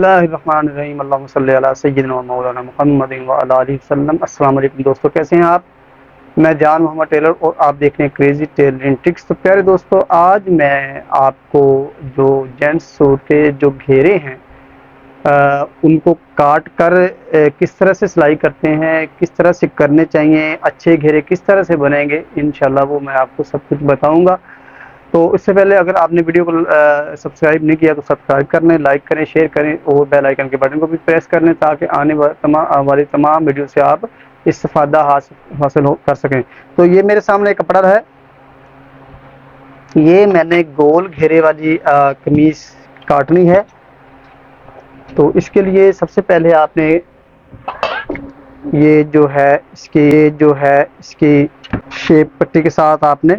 बिस्मिल्लाहिर्रहमानिर्रहीम अल्लाहुम्मा सल्लि अला सय्यिदिना व मौलाना मुहम्मदिन व अला आलिहि वसल्लम। अस्सलाम वालेकुम दोस्तों, कैसे हैं आप। मैं जान मोहम्मद टेलर और आप देख रहे हैं क्रेजी टेलरिंग ट्रिक्स। तो प्यारे दोस्तों, आज मैं आपको जो जेंट्स सूट के जो घेरे हैं उनको काट कर किस तरह से सिलाई करते हैं, किस तरह से करने चाहिए, अच्छे घेरे किस तरह से बनेंगे, इंशाल्लाह वो मैं आपको सब कुछ बताऊंगा। तो इससे पहले अगर आपने वीडियो को सब्सक्राइब नहीं किया तो सब्सक्राइब कर लें, लाइक करें, शेयर करें और बेल आइकन के बटन को भी प्रेस कर लें ताकि आने वाली तमाम वीडियो से आप इस्तेफादा हासिल कर सकें। तो ये मेरे सामने कपड़ा है, ये मैंने गोल घेरे वाली कमीज काटनी है। तो इसके लिए सबसे पहले आपने ये जो है इसकी शेप पट्टी के साथ आपने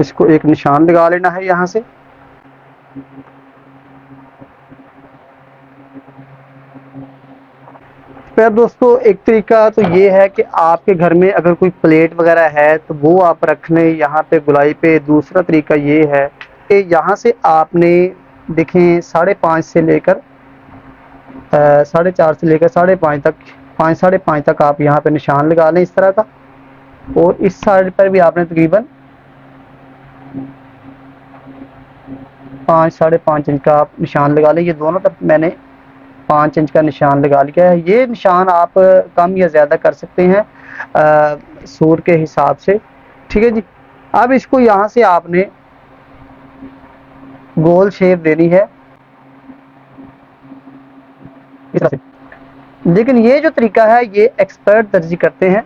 इसको एक निशान लगा लेना है यहाँ से। फिर दोस्तों एक तरीका तो ये है कि आपके घर में अगर कोई प्लेट वगैरह है तो वो आप रख लें यहाँ पे गुलाई पे। दूसरा तरीका ये है कि यहाँ से आपने देखें 5.5 से लेकर 4.5 से लेकर 5.5 तक 5-5.5 तक आप यहाँ पे निशान लगा लें इस तरह का। और इस साइड पर भी आपने तकरीबन 5-5.5 इंच का आप निशान लगा लें। ये दोनों तरफ मैंने 5 इंच का निशान लगा लिया है। ये निशान आप कम या ज़्यादा कर सकते हैं सूट के हिसाब से, ठीक है जी। अब इसको यहाँ से आपने गोल शेप देनी है इस तरह से। लेकिन ये जो तरीका है ये एक्सपर्ट दर्जी करते हैं,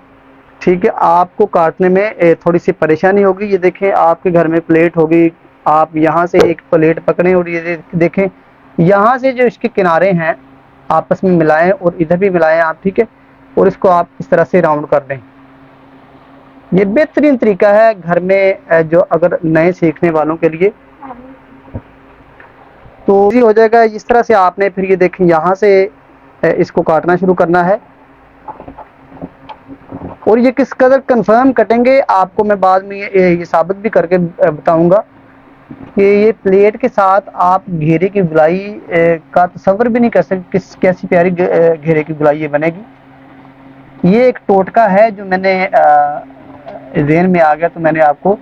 ठीक है। आपको काटने में थोड़ी सी परेशानी होगी। ये देखें, आपके घर में प्लेट होगी, आप यहाँ से एक प्लेट पकड़ें और ये देखें यहाँ से जो इसके किनारे हैं आपस में मिलाएं और इधर भी मिलाएं आप, ठीक है। और इसको आप इस तरह से राउंड कर दें। ये बेहतरीन तरीका है घर में जो अगर नए सीखने वालों के लिए तो हो जाएगा। इस तरह से आपने फिर ये देखें यहाँ से इसको काटना शुरू करना है। और ये किस कदर कंफर्म कटेंगे आपको मैं बाद में ये साबित भी करके बताऊंगा कि ये प्लेट के साथ आप घेरे की गुलाई का तस्वर भी नहीं कर सकते कैसी प्यारी घेरे की गुलाई ये बनेगी। ये एक टोटका है जो मैंने ज़हन में आ गया तो मैंने आपको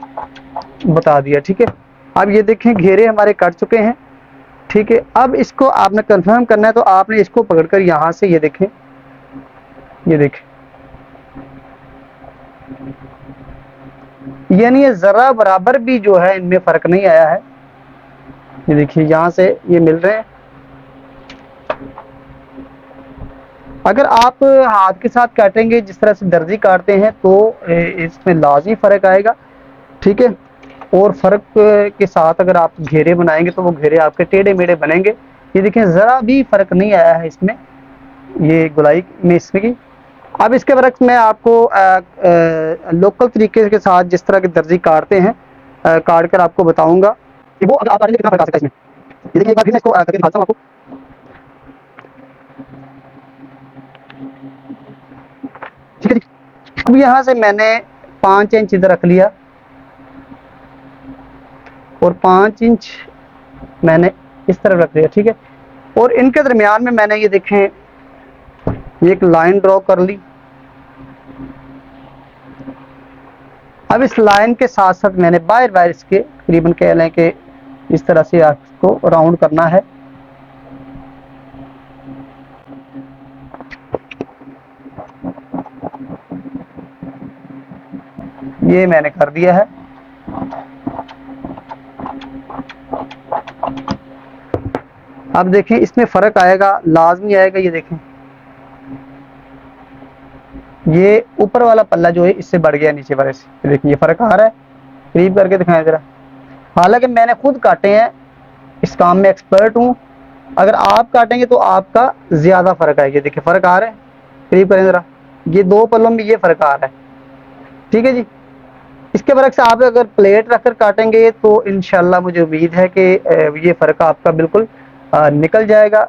बता दिया, ठीक है। अब ये देखें घेरे हमारे कट चुके हैं, ठीक है। अब इसको आपने कंफर्म करना है तो आपने इसको पकड़कर यहाँ से ये देखें यानी ये जरा बराबर भी जो है इनमें फर्क नहीं आया है। ये देखिए यहाँ से ये मिल रहे हैं। अगर आप हाथ के साथ काटेंगे जिस तरह से दर्जी काटते हैं तो इसमें लाजमी फर्क आएगा, ठीक है। और फर्क के साथ अगर आप घेरे बनाएंगे तो वो घेरे आपके टेढ़े मेढ़े बनेंगे। ये देखें जरा भी फर्क नहीं आया है इसमें, ये गुलाई में इसमें की। अब इसके बरक्स मैं आपको लोकल तरीके के साथ जिस तरह के दर्जी काटते हैं काट कर आपको बताऊंगा कि वो अगर आप काटेंगे कितना फर्क आ सकता है इसमें। ये देखिए एक बार फिर मैं इसको करके दिखाता हूं आपको, ठीक है जी। अब यहाँ से मैंने 5 इंच इधर रख लिया और 5 इंच मैंने इस तरफ रख लिया, ठीक है। और इनके दरमियान में मैंने ये देखें ये एक लाइन ड्रॉ कर ली। अब इस लाइन के साथ साथ मैंने बाहर इसके तकरीबन कह लें कि इस तरह से आपको राउंड करना है। ये मैंने कर दिया है। अब देखें इसमें फर्क आएगा, लाजमी आएगा। ये देखें ये ऊपर वाला पल्ला जो है इससे बढ़ गया नीचे वाले से। देखिए ये फर्क आ रहा है, करीब करके दिखाएं जरा। हालांकि मैंने खुद काटे हैं, इस काम में एक्सपर्ट हूँ। अगर आप काटेंगे तो आपका ज्यादा फर्क आएगा। देखिए फर्क आ रहा है, करीब करें जरा। ये दो पल्लों में ये फर्क आ रहा है, ठीक है जी। इसके बरक्स से आप अगर प्लेट रखकर काटेंगे तो इंशाल्लाह मुझे उम्मीद है कि ये फर्क आपका बिल्कुल निकल जाएगा।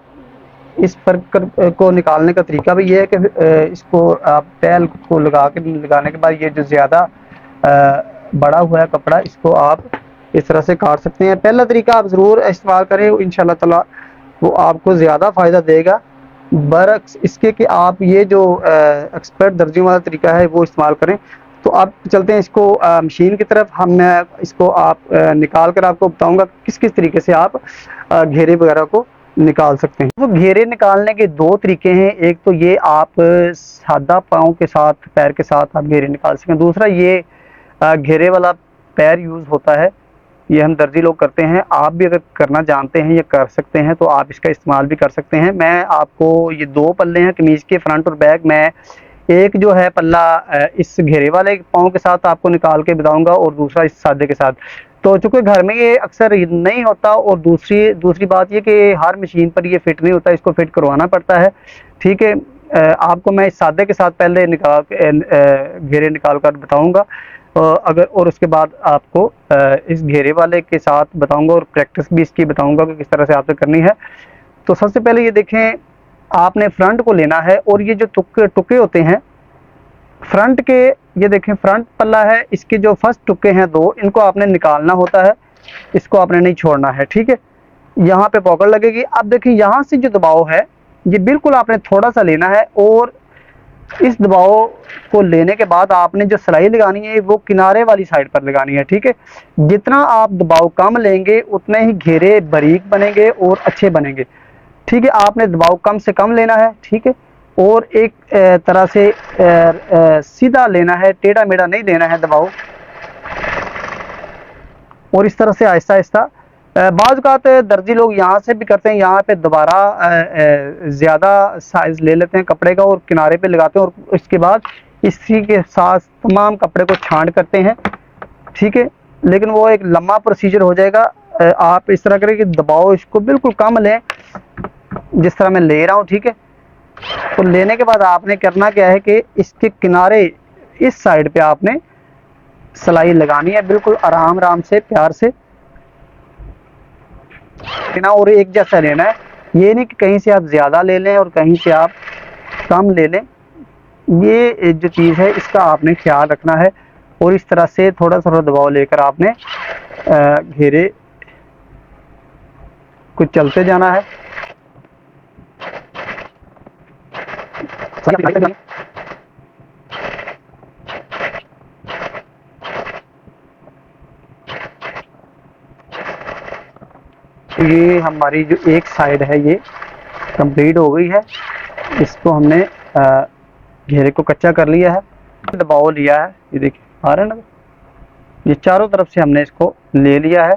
इस फर्क को निकालने का तरीका भी ये है कि इसको आप तैल को लगाने के बाद ये जो ज़्यादा बड़ा हुआ है कपड़ा इसको आप इस तरह से काट सकते हैं। पहला तरीका आप ज़रूर इस्तेमाल करें, इंशाल्लाह ताला वो आपको ज़्यादा फ़ायदा देगा बरअक्स इसके कि आप ये जो एक्सपर्ट दर्जियों वाला तरीका है वो इस्तेमाल करें। तो आप चलते हैं इसको मशीन की तरफ। मैं इसको आप निकाल कर आपको बताऊंगा किस किस तरीके से आप घेरे वगैरह को निकाल सकते हैं। तो घेरे निकालने के दो तरीके हैं, एक तो ये आप सादा पाँव के साथ, पैर के साथ आप घेरे निकाल सकें, दूसरा ये घेरे वाला पैर यूज़ होता है, ये हम दर्जी लोग करते हैं। आप भी अगर करना जानते हैं या कर सकते हैं तो आप इसका इस्तेमाल भी कर सकते हैं। मैं आपको ये दो पल्ले हैं कमीज़ के, फ्रंट और बैक, मैं एक जो है पल्ला इस घेरे वाले पाँव के साथ आपको निकाल के बताऊंगा और दूसरा इस सादे के साथ। तो चूंकि घर में ये अक्सर नहीं होता, और दूसरी बात ये कि हर मशीन पर ये फिट नहीं होता, इसको फिट करवाना पड़ता है। ठीक है, आपको मैं इस सादे के साथ पहले निकाल घेरे निकाल कर बताऊंगा अगर, और उसके बाद आपको इस घेरे वाले के साथ बताऊंगा और प्रैक्टिस भी इसकी बताऊंगा कि किस तरह से आपसे करनी है। तो सबसे पहले ये देखें, आपने फ्रंट को लेना है और ये जो टुके होते हैं फ्रंट के, ये देखें फ्रंट पल्ला है, इसके जो फर्स्ट टुके हैं दो, इनको आपने निकालना होता है, इसको आपने नहीं छोड़ना है। ठीक है, यहाँ पे पॉकेट लगेगी। अब देखिए यहाँ से जो दबाव है ये बिल्कुल आपने थोड़ा सा लेना है, और इस दबाव को लेने के बाद आपने जो सिलाई लगानी है वो किनारे वाली साइड पर लगानी है। ठीक है, जितना आप दबाव कम लेंगे उतने ही घेरे बारीक बनेंगे और अच्छे बनेंगे। ठीक है, आपने दबाव कम से कम लेना है। ठीक है, और एक तरह से सीधा लेना है, टेढ़ा मेढ़ा नहीं लेना है दबाव, और इस तरह से आहिस्ता आहिस्ता। बाज़ औक़ात दर्जी लोग यहाँ से भी करते हैं, यहाँ पे दोबारा ज़्यादा साइज़ ले लेते हैं कपड़े का और किनारे पे लगाते हैं, और इसके बाद इसी के साथ तमाम कपड़े को छांट करते हैं। ठीक है, लेकिन वो एक लंबा प्रोसीजर हो जाएगा। आप इस तरह करें कि दबाव इसको बिल्कुल कम लें, जिस तरह मैं ले रहा हूँ। ठीक है, तो लेने के बाद आपने करना क्या है कि इसके किनारे इस साइड पे आपने सिलाई लगानी है, बिल्कुल आराम आराम से, प्यार से लेना, और एक जैसा लेना है। ये नहीं कि कहीं से आप ज़्यादा ले लें और कहीं से आप कम ले लें। ये जो चीज़ है इसका आपने ख्याल रखना है, और इस तरह से थोड़ा थोड़ा दबाव लेकर आपने घेरे को चलते जाना है। ये हमारी जो एक साइड है ये कंप्लीट हो गई है, इसको हमने घेरे को कच्चा कर लिया है, दबाव लिया है, ये देखिए आ रहा है ना, ये चारों तरफ से हमने इसको ले लिया है।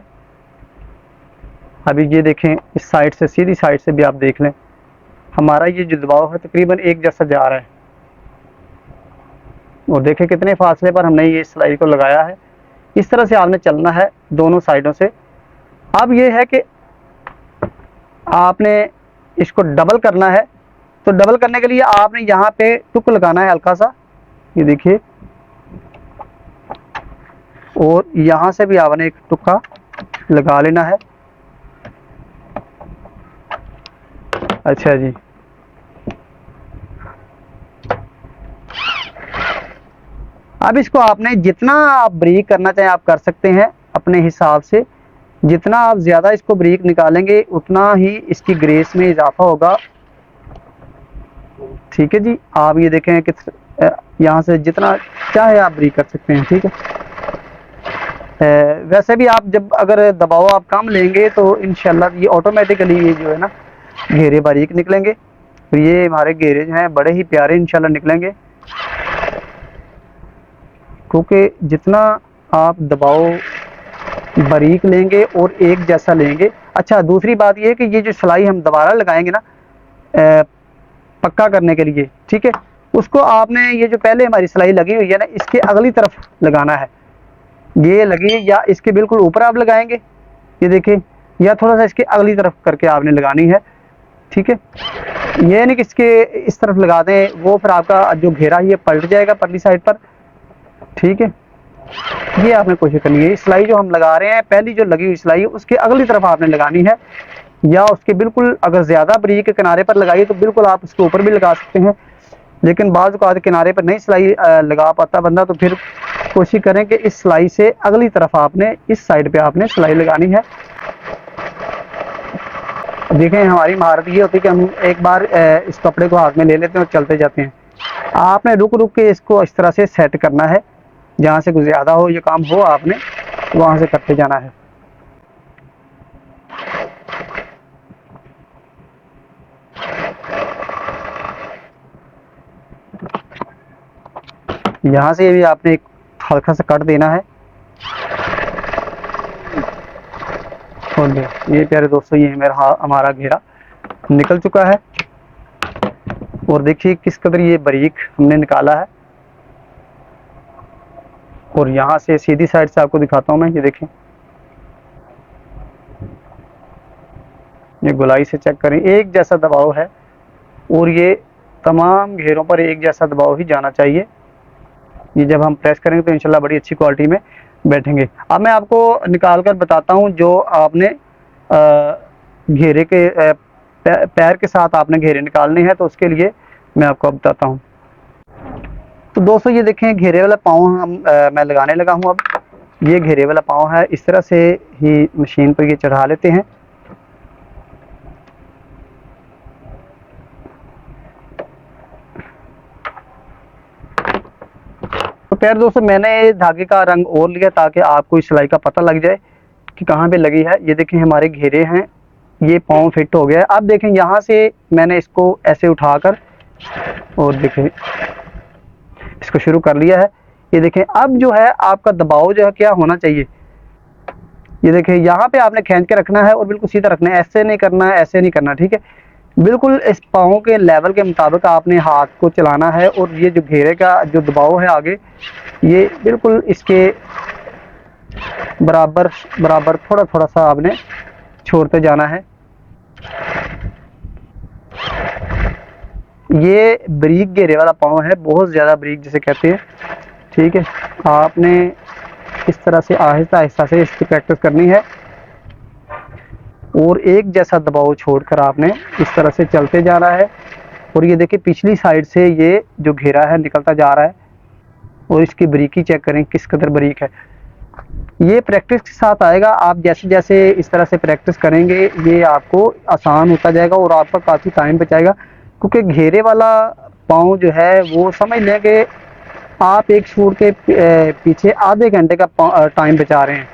अभी ये देखें, इस साइड से, सीधी साइड से भी आप देख लें, हमारा ये जो दबाव है तकरीबन एक जैसा जा रहा है, और देखें कितने फासले पर हमने ये सिलाई को लगाया है। इस तरह से आपने चलना है दोनों साइडों से। अब ये है कि आपने इसको डबल करना है, तो डबल करने के लिए आपने यहाँ पे टुक लगाना है हल्का सा, ये देखिए, और यहाँ से भी आपने एक टुक्का लगा लेना है। अच्छा जी, अब इसको आपने जितना आप बारीक करना चाहें आप कर सकते हैं अपने हिसाब से। जितना आप ज़्यादा इसको बारीक निकालेंगे उतना ही इसकी ग्रेस में इजाफा होगा। ठीक है जी, आप ये देखें कि यहाँ से जितना चाहे आप बारीक कर सकते हैं। ठीक है, वैसे भी आप जब अगर दबाव आप कम लेंगे तो इंशाल्लाह ये ऑटोमेटिकली ये जो है ना घेरे बारीक निकलेंगे। तो ये हमारे घेरे जो हैं बड़े ही प्यारे इंशाल्लाह निकलेंगे, क्योंकि जितना आप दबाव बारीक लेंगे और एक जैसा लेंगे। अच्छा, दूसरी बात ये है कि ये जो सिलाई हम दोबारा लगाएंगे ना पक्का करने के लिए, ठीक है, उसको आपने ये जो पहले हमारी सिलाई लगी हुई है ना इसके अगली तरफ लगाना है। ये लगी या इसके बिल्कुल ऊपर आप लगाएंगे, ये देखिए, या थोड़ा सा इसके अगली तरफ करके आपने लगानी है। ठीक है, ये नहीं कि इसके इस तरफ लगा दें, वो फिर आपका जो घेरा ये पलट जाएगा परली साइड पर। ठीक है, ये आपने कोशिश करनी है। सिलाई जो हम लगा रहे हैं, पहली जो लगी हुई सिलाई है उसके अगली तरफ आपने लगानी है, या उसके बिल्कुल, अगर ज़्यादा बारीक के किनारे पर लगाइए तो बिल्कुल आप उसके ऊपर भी लगा सकते हैं, लेकिन बाज़ औक़ात किनारे पर नहीं सिलाई लगा पाता बंदा, तो फिर कोशिश करें कि इस सिलाई से अगली तरफ आपने, इस साइड पे आपने सिलाई लगानी है। देखें, हमारी महारत ये होती है कि हम एक बार इस कपड़े को हाथ में ले लेते हैं और चलते जाते हैं। आपने रुक रुक के इसको इस तरह से सेट करना है, जहाँ से कुछ ज़्यादा हो ये काम हो आपने वहाँ से करते जाना है। यहाँ से भी आपने एक हल्का सा कट देना है। और ये प्यारे दोस्तों, ये हमारा घेरा निकल चुका है। और देखिए किस कदर ये बारीक हमने निकाला है। और यहाँ से सीधी साइड से आपको दिखाता हूँ मैं, ये देखें, ये गोलाई से चेक करें, एक जैसा दबाव है और ये तमाम घेरों पर एक जैसा दबाव ही जाना चाहिए। ये जब हम प्रेस करेंगे तो इंशाल्लाह बड़ी अच्छी क्वालिटी में बैठेंगे। अब मैं आपको निकाल कर बताता हूँ, जो आपने घेरे के पैर के साथ आपने घेरे निकालने हैं, तो उसके लिए मैं आपको अब बताता हूँ। तो दोस्तों ये देखें, घेरे वाला पाँव मैं लगाने लगा हूँ। अब ये घेरे वाला पाँव है, इस तरह से ही मशीन पर ये चढ़ा लेते हैं। तो प्यारे दोस्तों, मैंने धागे का रंग और लिया ताकि आपको इस सिलाई का पता लग जाए कि कहाँ पे लगी है। ये देखें, हमारे घेरे हैं, ये पाँव फिट हो गया है। अब देखें, यहाँ से मैंने इसको ऐसे उठाकर और देखें इसको शुरू कर लिया है। ये देखें, अब जो है आपका दबाव जो है क्या होना चाहिए, ये देखें, यहाँ पे आपने खींच के रखना है और बिल्कुल सीधा रखना है, ऐसे नहीं करना है, ऐसे नहीं करना, ठीक है। बिल्कुल इस पाँव के लेवल के मुताबिक आपने हाथ को चलाना है। और ये जो घेरे का जो दबाव है आगे, ये बिल्कुल इसके बराबर बराबर थोड़ा थोड़ा सा आपने छोड़ते जाना है। ये बारीक घेरे वाला पाँव है, बहुत ज़्यादा बारीक जिसे कहते हैं, ठीक है। आपने इस तरह से आहिस्ता आहिस्ता से इसकी प्रैक्टिस करनी है और एक जैसा दबाव छोड़कर आपने इस तरह से चलते जाना है। और ये देखिए, पिछली साइड से ये जो घेरा है निकलता जा रहा है और इसकी बारीकी चेक करें किस कदर बारीक है। ये प्रैक्टिस के साथ आएगा। आप जैसे जैसे इस तरह से प्रैक्टिस करेंगे ये आपको आसान होता जाएगा और आपका काफ़ी टाइम बचाएगा, क्योंकि घेरे वाला पाँव जो है वो समझ लें कि आप एक शूट के पीछे आधे घंटे का टाइम बचा रहे हैं।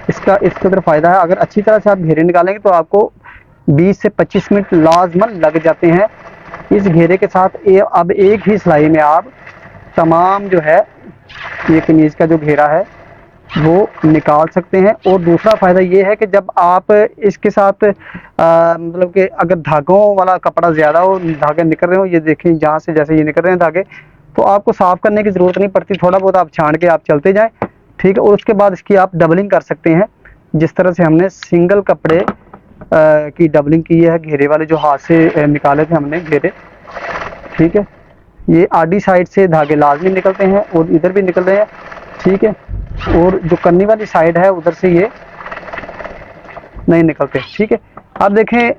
इसका इस कदर फ़ायदा है। अगर अच्छी तरह से आप घेरे निकालेंगे तो आपको 20 से 25 मिनट लाजमन लग जाते हैं। इस घेरे के साथ अब एक ही सिलाई में आप तमाम जो है ये कमीज़ का जो घेरा है वो निकाल सकते हैं। और दूसरा फ़ायदा ये है कि जब आप इसके साथ मतलब कि अगर धागों वाला कपड़ा ज़्यादा हो, धागे निकल रहे हो, ये देखें जहाँ से जैसे ये निकल रहे हैं धागे, तो आपको साफ़ करने की ज़रूरत नहीं पड़ती, थोड़ा बहुत आप छान के आप चलते जाएं, ठीक है। और उसके बाद इसकी आप डबलिंग कर सकते हैं, जिस तरह से हमने सिंगल कपड़े की डबलिंग की है। घेरे वाले जो हाथ से निकाले थे हमने घेरे, ठीक है। ये आडी साइड से धागे लाजमी निकलते हैं और इधर भी निकल रहे हैं, ठीक है। और जो कन्नी वाली साइड है उधर से ये नहीं निकलते, ठीक है। अब देखें,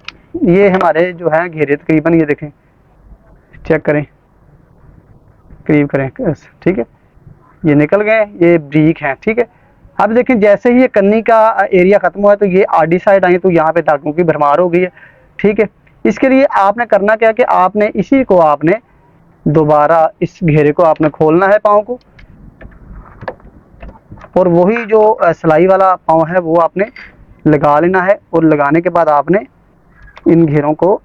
ये हमारे जो है घेरे तकरीबन, ये देखें, चेक करें, करीब करें, ठीक है, ये निकल गए, ये ब्रीक हैं, ठीक है। अब देखें, जैसे ही ये कन्नी का एरिया खत्म हुआ है तो ये आडी साइड आई, तो यहाँ पे धागों की भरमार हो गई है, ठीक है। इसके लिए आपने करना क्या कि आपने इसी को आपने दोबारा इस घेरे को आपने खोलना है पाँव को, और वही जो सिलाई वाला पाँव है वो आपने लगा लेना है। और लगाने के बाद आपने इन घेरों को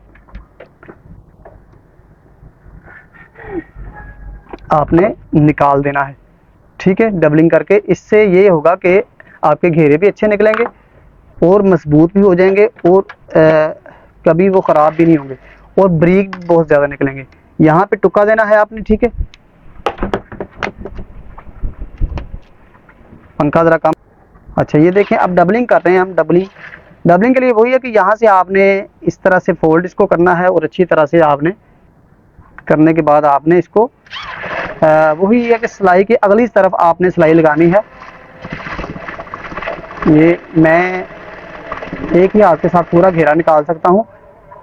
आपने निकाल देना है, ठीक है, डबलिंग करके। इससे ये होगा कि आपके घेरे भी अच्छे निकलेंगे और मजबूत भी हो जाएंगे और कभी वो ख़राब भी नहीं होंगे और ब्रीक बहुत ज़्यादा निकलेंगे। यहाँ पे टुक्का देना है आपने, ठीक है। पंखा ज़रा कम, अच्छा, ये देखें, अब डबलिंग कर रहे हैं हम। डबलिंग के लिए वही है कि यहाँ से आपने इस तरह से फोल्ड इसको करना है और अच्छी तरह से आपने करने के बाद आपने इसको वही है कि सिलाई की अगली तरफ आपने सिलाई लगानी है। ये मैं एक ही हाथ के साथ पूरा घेरा निकाल सकता हूँ।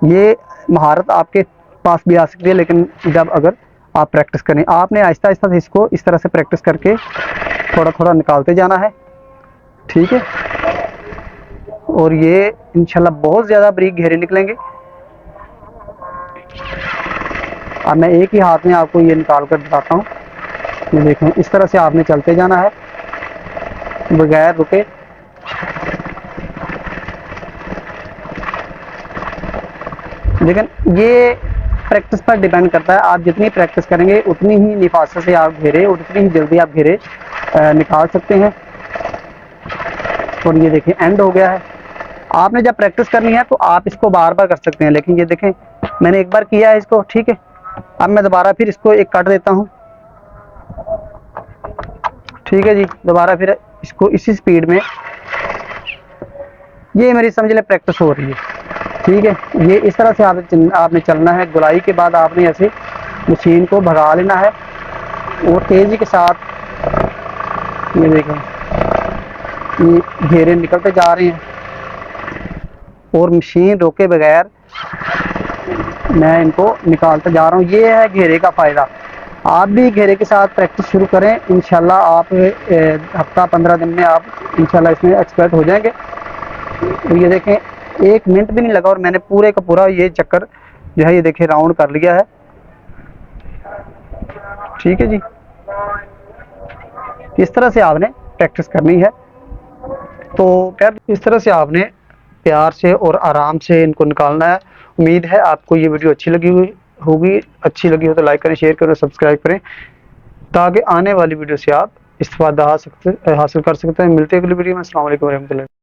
ये महारत आपके पास भी आ सकती है, लेकिन जब अगर आप प्रैक्टिस करें, आपने आहिस्ता आहिस्ता से इसको इस तरह से प्रैक्टिस करके थोड़ा थोड़ा निकालते जाना है, ठीक है। और ये इंशाल्लाह बहुत ज़्यादा बारीक घेरे निकलेंगे। अब मैं एक ही हाथ में आपको ये निकाल कर बताता हूँ। ये देखें, इस तरह से आपने चलते जाना है बगैर रुके। लेकिन ये प्रैक्टिस पर डिपेंड करता है, आप जितनी प्रैक्टिस करेंगे उतनी ही निफासत से आप घेरे और उतनी ही जल्दी आप घेरे निकाल सकते हैं। और ये देखिए एंड हो गया है। आपने जब प्रैक्टिस करनी है तो आप इसको बार बार कर सकते हैं, लेकिन ये देखें मैंने एक बार किया है इसको, ठीक है। अब मैं दोबारा फिर इसको एक काट देता हूँ, ठीक है जी। दोबारा फिर इसको इसी स्पीड में, ये मेरी समझ ले प्रैक्टिस हो रही है, ठीक है। ये इस तरह से आपने चलना है। गुलाई के बाद आपने ऐसे मशीन को भगा लेना है और तेज़ी के साथ, ये देखें ये घेरे निकलते जा रहे हैं और मशीन रोके बगैर मैं इनको निकालते जा रहा हूँ। ये है घेरे का फ़ायदा। आप भी घेरे के साथ प्रैक्टिस शुरू करें, इंशाल्लाह आप हफ्ता 15 दिन में आप इंशाल्लाह इसमें एक्सपर्ट हो जाएंगे। तो ये देखें 1 मिनट भी नहीं लगा और मैंने पूरे का पूरा ये चक्कर जो है ये देखें राउंड कर लिया है, ठीक है जी। इस तरह से आपने प्रैक्टिस करनी है। तो यार इस तरह से आपने प्यार से और आराम से इनको निकालना है। उम्मीद है आपको ये वीडियो अच्छी लगी होगी। अच्छी लगी हो तो लाइक करें, शेयर करें, सब्सक्राइब करें, ताकि आने वाली वीडियो से आप इस्तेफादा हासिल कर सकते हैं। मिलते हैं अगली वीडियो में। अस्सलाम वालेकुम रहमतुल्लाह।